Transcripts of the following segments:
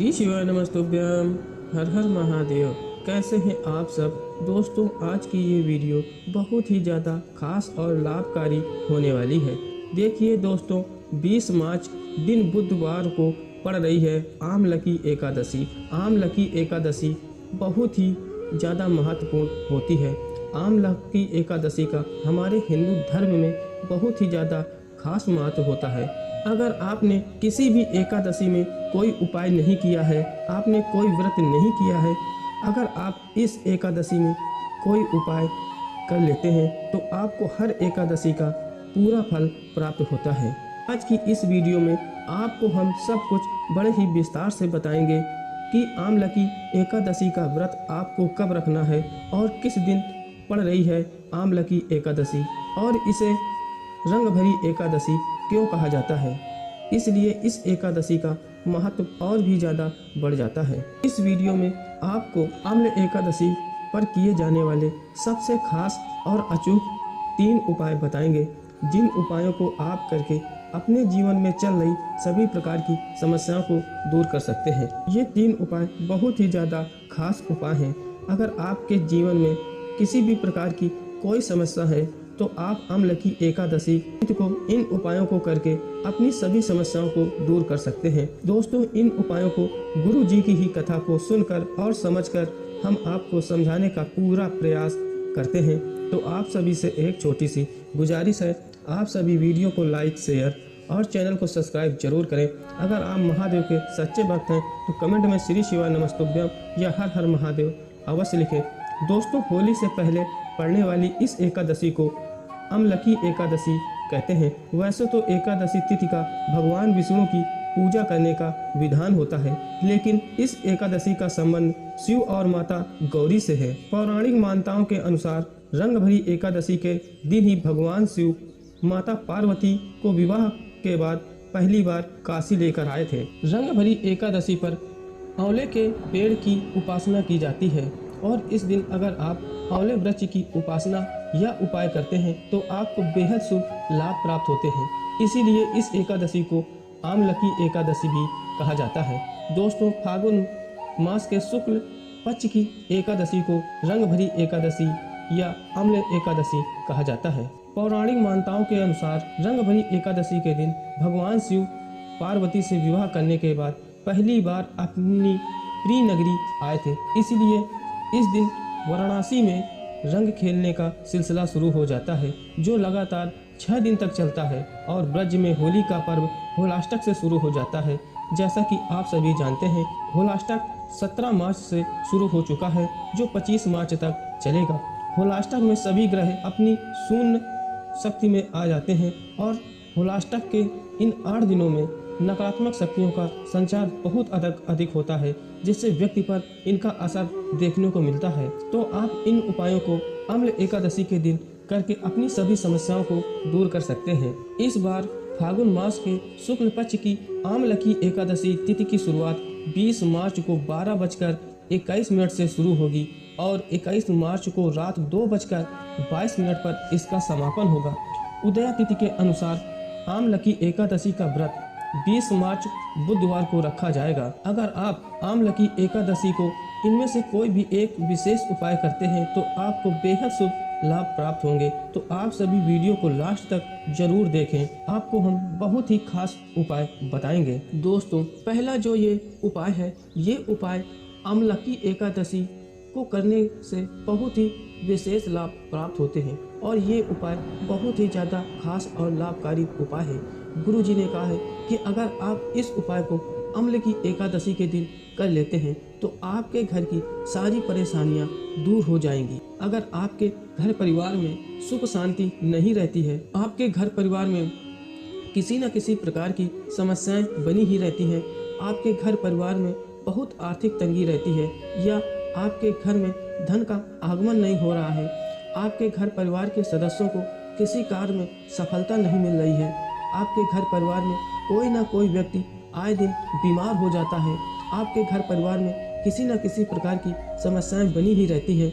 श्री शिवाय नमस्तुभ्यम। हर हर महादेव। कैसे हैं आप सब दोस्तों। आज की ये वीडियो बहुत ही ज़्यादा खास और लाभकारी होने वाली है। देखिए दोस्तों, 20 मार्च दिन बुधवार को पड़ रही है आमलकी एकादशी। आमलकी एकादशी बहुत ही ज़्यादा महत्वपूर्ण होती है। आमलकी एकादशी का हमारे हिंदू धर्म में बहुत ही ज़्यादा खास महत्व होता है। अगर आपने किसी भी एकादशी में कोई उपाय नहीं किया है, आपने कोई व्रत नहीं किया है, अगर आप इस एकादशी में कोई उपाय कर लेते हैं तो आपको हर एकादशी का पूरा फल प्राप्त होता है। आज की इस वीडियो में आपको हम सब कुछ बड़े ही विस्तार से बताएंगे कि आमलकी एकादशी का व्रत आपको कब रखना है और किस दिन पड़ रही है आमलकी एकादशी, और इसे रंग भरी एकादशी क्यों कहा जाता है। इसलिए इस एकादशी का महत्व और भी ज़्यादा बढ़ जाता है। इस वीडियो में आपको आम्ल एकादशी पर किए जाने वाले सबसे खास और अचूक 3 उपाय बताएंगे, जिन उपायों को आप करके अपने जीवन में चल रही सभी प्रकार की समस्याओं को दूर कर सकते हैं। ये 3 उपाय बहुत ही ज़्यादा खास उपाय हैं। अगर आपके जीवन में किसी भी प्रकार की कोई समस्या है तो आप आमलकी एकादशी को इन उपायों को करके अपनी सभी समस्याओं को दूर कर सकते हैं। दोस्तों, इन उपायों को गुरु जी की ही कथा को सुनकर और समझकर हम आपको समझाने का पूरा प्रयास करते हैं। तो आप सभी से एक छोटी सी गुजारिश है, आप सभी वीडियो को लाइक, शेयर और चैनल को सब्सक्राइब जरूर करें। अगर आप महादेव के सच्चे भक्त हैं तो कमेंट में श्री शिवाय नमस्तुभ्यम या हर हर महादेव अवश्य लिखें। दोस्तों, होली से पहले पड़ने वाली इस एकादशी को आमलकी एकादशी कहते हैं। वैसे तो एकादशी तिथि का भगवान विष्णु की पूजा करने का विधान होता है, लेकिन इस एकादशी का संबंध शिव और माता गौरी से है। पौराणिक मान्यताओं के अनुसार रंग भरी एकादशी के दिन ही भगवान शिव माता पार्वती को विवाह के बाद पहली बार काशी लेकर आए थे। रंग भरी एकादशी पर आंवले के पेड़ की उपासना की जाती है और इस दिन अगर आप आंवले वृक्ष की उपासना या उपाय करते हैं तो आपको बेहद शुभ लाभ प्राप्त होते हैं। इसीलिए इस एकादशी को आमलकी एकादशी भी कहा जाता है। दोस्तों, फागुन मास के शुक्ल पक्ष की एकादशी को रंग भरी एकादशी या आम्ल एकादशी कहा जाता है। पौराणिक मान्यताओं के अनुसार रंग भरी एकादशी के दिन भगवान शिव पार्वती से विवाह करने के बाद पहली बार अपनी प्रिय नगरी आए थे। इसलिए इस दिन वाराणसी में रंग खेलने का सिलसिला शुरू हो जाता है, जो लगातार 6 दिन तक चलता है, और ब्रज में होली का पर्व होलाष्टक से शुरू हो जाता है। जैसा कि आप सभी जानते हैं, होलाष्टक 17 मार्च से शुरू हो चुका है, जो 25 मार्च तक चलेगा। होलाष्टक में सभी ग्रह अपनी शून्य शक्ति में आ जाते हैं और होलाष्टक के इन 8 दिनों में नकारात्मक शक्तियों का संचार बहुत अधिक होता है, जिससे व्यक्ति पर इनका असर देखने को मिलता है। तो आप इन उपायों को आम्ल एकादशी के दिन करके अपनी सभी समस्याओं को दूर कर सकते हैं। इस बार फागुन मास के शुक्ल पक्ष की आमलकी एकादशी तिथि की शुरुआत 20 मार्च को 12:21 से शुरू होगी और 21 मार्च को रात 2:22 पर इसका समापन होगा। उदया तिथि के अनुसार आमलकी एकादशी का व्रत 20 मार्च बुधवार को रखा जाएगा। अगर आप आमलकी एकादशी को इनमें से कोई भी एक विशेष उपाय करते हैं तो आपको बेहद शुभ लाभ प्राप्त होंगे। तो आप सभी वीडियो को लास्ट तक जरूर देखें, आपको हम बहुत ही खास उपाय बताएंगे। दोस्तों, पहला जो ये उपाय है, ये उपाय आमलकी एकादशी को करने से बहुत ही विशेष लाभ प्राप्त होते हैं और ये उपाय बहुत ही ज़्यादा खास और लाभकारी उपाय है। गुरु जी ने कहा है कि अगर आप इस उपाय को आमलकी एकादशी के दिन कर लेते हैं तो आपके घर की सारी परेशानियां दूर हो जाएंगी। अगर आपके घर परिवार में सुख शांति नहीं रहती है, आपके घर परिवार में किसी न किसी प्रकार की समस्याएं बनी ही रहती हैं, आपके घर परिवार में बहुत आर्थिक तंगी रहती है, या आपके घर में धन का आगमन नहीं हो रहा है, आपके घर परिवार के सदस्यों को किसी कार्य में सफलता नहीं मिल रही है, आपके घर परिवार में कोई ना कोई व्यक्ति आए दिन बीमार हो जाता है, आपके घर परिवार में किसी न किसी प्रकार की समस्याएं बनी ही रहती है,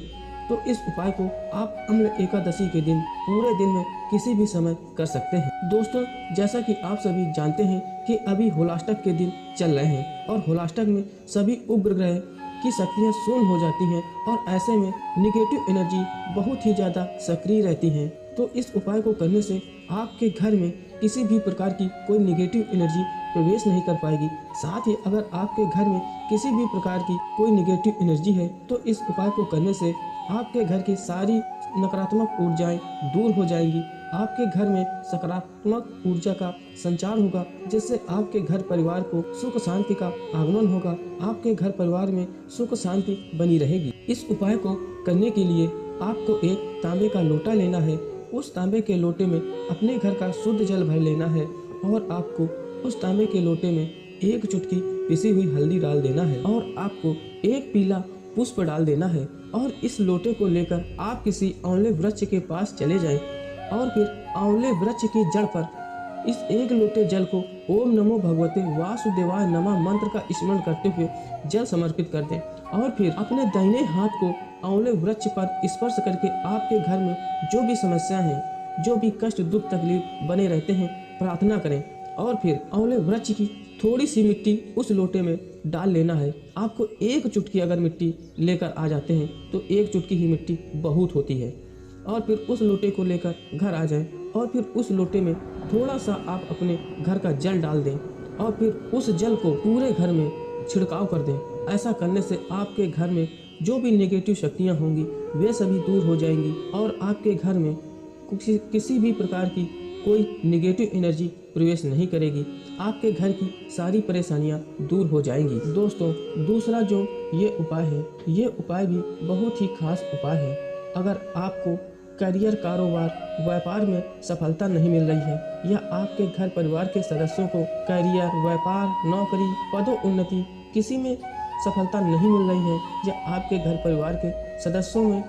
तो इस उपाय को आप अम्ल एकादशी के दिन पूरे दिन में किसी भी समय कर सकते हैं। दोस्तों, जैसा कि आप सभी जानते हैं कि अभी होलाष्टक के दिन चल रहे हैं और होलाष्टक में सभी उग्र ग्रह की शक्तियाँ शून्य हो जाती हैं और ऐसे में निगेटिव एनर्जी बहुत ही ज़्यादा सक्रिय रहती हैं। तो इस उपाय को करने से आपके घर में किसी भी प्रकार की कोई निगेटिव एनर्जी प्रवेश नहीं कर पाएगी। साथ ही अगर आपके घर में किसी भी प्रकार की कोई निगेटिव एनर्जी है तो इस उपाय को करने से आपके घर की सारी नकारात्मक ऊर्जाएं दूर हो जाएंगी। आपके घर में सकारात्मक ऊर्जा का संचार होगा, जिससे आपके घर परिवार को सुख शांति का आगमन होगा। आपके घर परिवार में सुख शांति बनी रहेगी। इस उपाय को करने के लिए आपको एक तांबे का लोटा लेना है। उस तांबे के लोटे में अपने घर का शुद्ध जल भर लेना है और आपको उस तांबे के लोटे में एक चुटकी पिसी हुई हल्दी डाल देना है और आपको एक पीला पुष्प डाल देना है और इस लोटे को लेकर आप किसी आंवले वृक्ष के पास चले जाएं और फिर आंवले वृक्ष की जड़ पर इस एक लोटे जल को ओम नमो भगवते वासुदेवाय नमः मंत्र का स्मरण करते हुए जल समर्पित कर दें और फिर अपने दाहिने हाथ को आंवले वृक्ष पर स्पर्श करके आपके घर में जो भी समस्या है, जो भी कष्ट दुख तकलीफ बने रहते हैं, प्रार्थना करें और फिर आंवले वृक्ष की थोड़ी सी मिट्टी उस लोटे में डाल लेना है। आपको एक चुटकी अगर मिट्टी लेकर आ जाते हैं तो एक चुटकी ही मिट्टी बहुत होती है और फिर उस लोटे को लेकर घर आ जाएं और फिर उस लोटे में थोड़ा सा आप अपने घर का जल डाल दें और फिर उस जल को पूरे घर में छिड़काव कर दें। ऐसा करने से आपके घर में जो भी नेगेटिव शक्तियाँ होंगी वे सभी दूर हो जाएंगी और आपके घर में किसी भी प्रकार की कोई नेगेटिव एनर्जी प्रवेश नहीं करेगी। आपके घर की सारी परेशानियां दूर हो जाएंगी। दोस्तों, दूसरा जो ये उपाय है, ये उपाय भी बहुत ही खास उपाय है। अगर आपको करियर, कारोबार, व्यापार में सफलता नहीं मिल रही है या आपके घर परिवार के सदस्यों को करियर, व्यापार, नौकरी, पदोन्नति किसी में सफलता नहीं मिल रही है या आपके घर परिवार के सदस्यों में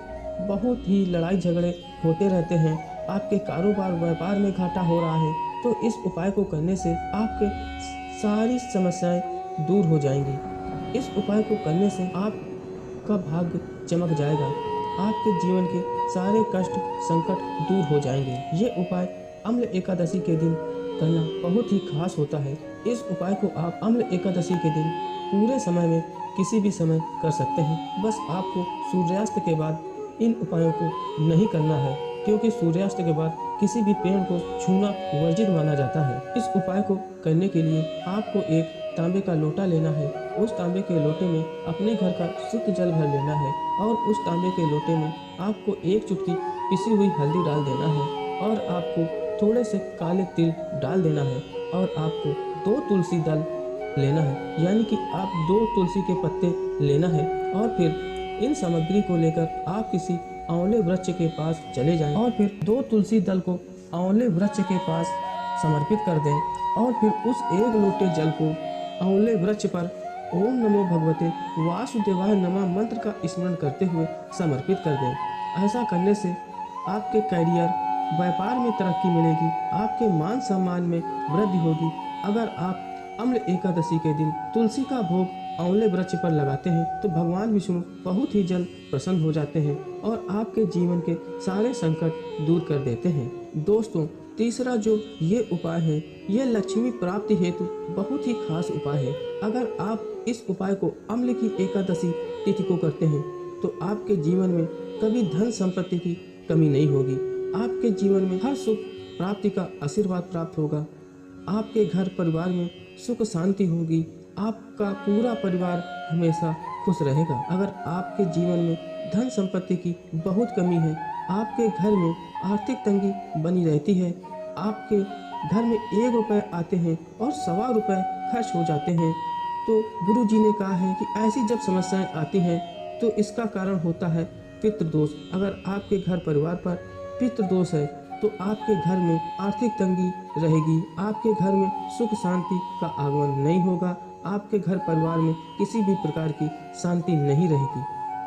बहुत ही लड़ाई झगड़े होते रहते हैं, आपके कारोबार व्यापार में घाटा हो रहा है, तो इस उपाय को करने से आपके सारी समस्याएं दूर हो जाएंगी। इस उपाय को करने से आपका भाग्य चमक जाएगा, आपके जीवन के सारे कष्ट संकट दूर हो जाएंगे। ये उपाय अम्ल एकादशी के दिन करना बहुत ही खास होता है। इस उपाय को आप अम्ल एकादशी के दिन पूरे समय में किसी भी समय कर सकते हैं। बस आपको सूर्यास्त के बाद इन उपायों को नहीं करना है, क्योंकि सूर्यास्त के बाद किसी भी पेड़ को छूना वर्जित माना जाता है। इस उपाय को करने के लिए आपको एक तांबे का लोटा लेना है। उस तांबे के लोटे में अपने घर का शुद्ध जल भर लेना है और उस तांबे के लोटे में आपको एक चुटकी पिसी हुई हल्दी डाल देना है और आपको थोड़े से काले तिल डाल देना है और आपको 2 तुलसी दल लेना है, यानी कि आप 2 तुलसी के पत्ते लेना है और फिर इन सामग्री को लेकर आप किसी आंवले वृक्ष के पास चले जाएं और फिर 2 तुलसी दल को आंवले वृक्ष के पास समर्पित कर दें और फिर उस एक लोटे जल को आंवले वृक्ष पर ओम नमो भगवते वासुदेवाय नमः मंत्र का स्मरण करते हुए समर्पित कर दें। ऐसा करने से आपके करियर, व्यापार में तरक्की मिलेगी, आपके मान सम्मान में वृद्धि होगी। अगर आप अम्ल एकादशी के दिन तुलसी का भोग आंवले वृक्ष पर लगाते हैं तो भगवान विष्णु बहुत ही जल्द प्रसन्न हो जाते हैं और आपके जीवन के सारे संकट दूर कर देते हैं। दोस्तों, तीसरा जो ये उपाय है, ये लक्ष्मी प्राप्ति हेतु बहुत ही खास उपाय है। अगर आप इस उपाय को अम्ल की एकादशी तिथि को करते हैं तो आपके जीवन में कभी धन संपत्ति की कमी नहीं होगी। आपके जीवन में हर सुख प्राप्ति का आशीर्वाद प्राप्त होगा। आपके घर परिवार में सुख शांति होगी। आपका पूरा परिवार हमेशा खुश रहेगा। अगर आपके जीवन में धन संपत्ति की बहुत कमी है, आपके घर में आर्थिक तंगी बनी रहती है, आपके घर में 1 रुपये आते हैं और 1.25 रुपये खर्च हो जाते हैं, तो गुरु जी ने कहा है कि ऐसी जब समस्याएं आती हैं तो इसका कारण होता है पितृदोष। अगर आपके घर परिवार पर पितृदोष है तो आपके घर में आर्थिक तंगी रहेगी, आपके घर में सुख शांति का आगमन नहीं होगा, आपके घर परिवार में किसी भी प्रकार की शांति नहीं रहेगी।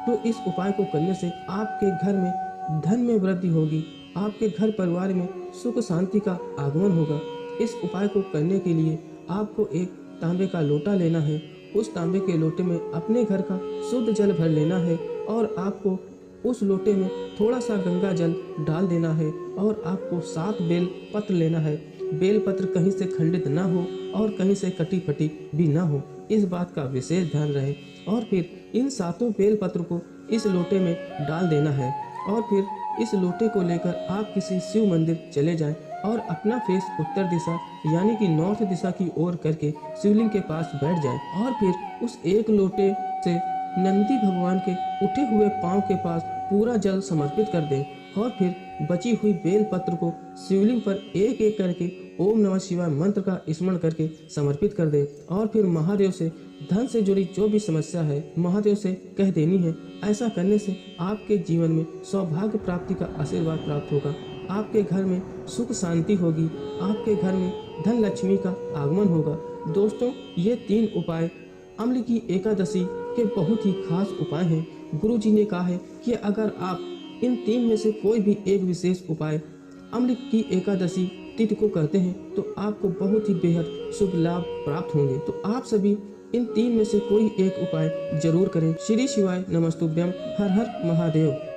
तो इस उपाय को करने से आपके घर में धन में वृद्धि होगी, आपके घर परिवार में सुख शांति का आगमन होगा। इस उपाय को करने के लिए आपको एक तांबे का लोटा लेना है। उस तांबे के लोटे में अपने घर का शुद्ध जल भर लेना है और आपको उस लोटे में थोड़ा सा गंगा जल डाल देना है और आपको 7 बेल पत्र लेना है। बेल पत्र कहीं से खंडित ना हो और कहीं से कटी फटी भी ना हो, इस बात का विशेष ध्यान रहे। और फिर इन 7 बेल पत्र को इस लोटे में डाल देना है और फिर इस लोटे को लेकर आप किसी शिव मंदिर चले जाएं और अपना फेस उत्तर दिशा यानी कि नॉर्थ दिशा की ओर करके शिवलिंग के पास बैठ जाएं और फिर उस एक लोटे से नंदी भगवान के उठे हुए पांव के पास पूरा जल समर्पित कर दें और फिर बची हुई बेल पत्र को शिवलिंग पर एक एक करके ओम नमः शिवाय मंत्र का स्मरण करके समर्पित कर दें और फिर महादेव से धन से जुड़ी जो भी समस्या है महादेव से कह देनी है। ऐसा करने से आपके जीवन में सौभाग्य प्राप्ति का आशीर्वाद प्राप्त होगा, आपके घर में सुख शांति होगी, आपके घर में धन लक्ष्मी का आगमन होगा। दोस्तों, ये 3 उपाय अम्ल की एकादशी के बहुत ही खास उपाय हैं। गुरु जी ने कहा है कि अगर आप इन 3 में से कोई भी एक विशेष उपाय अम्ल की एकादशी तिथि को करते हैं तो आपको बहुत ही बेहद शुभ लाभ प्राप्त होंगे। तो आप सभी इन 3 में से कोई एक उपाय जरूर करें। श्री शिवाय नमस्तुभ्यम। हर हर महादेव।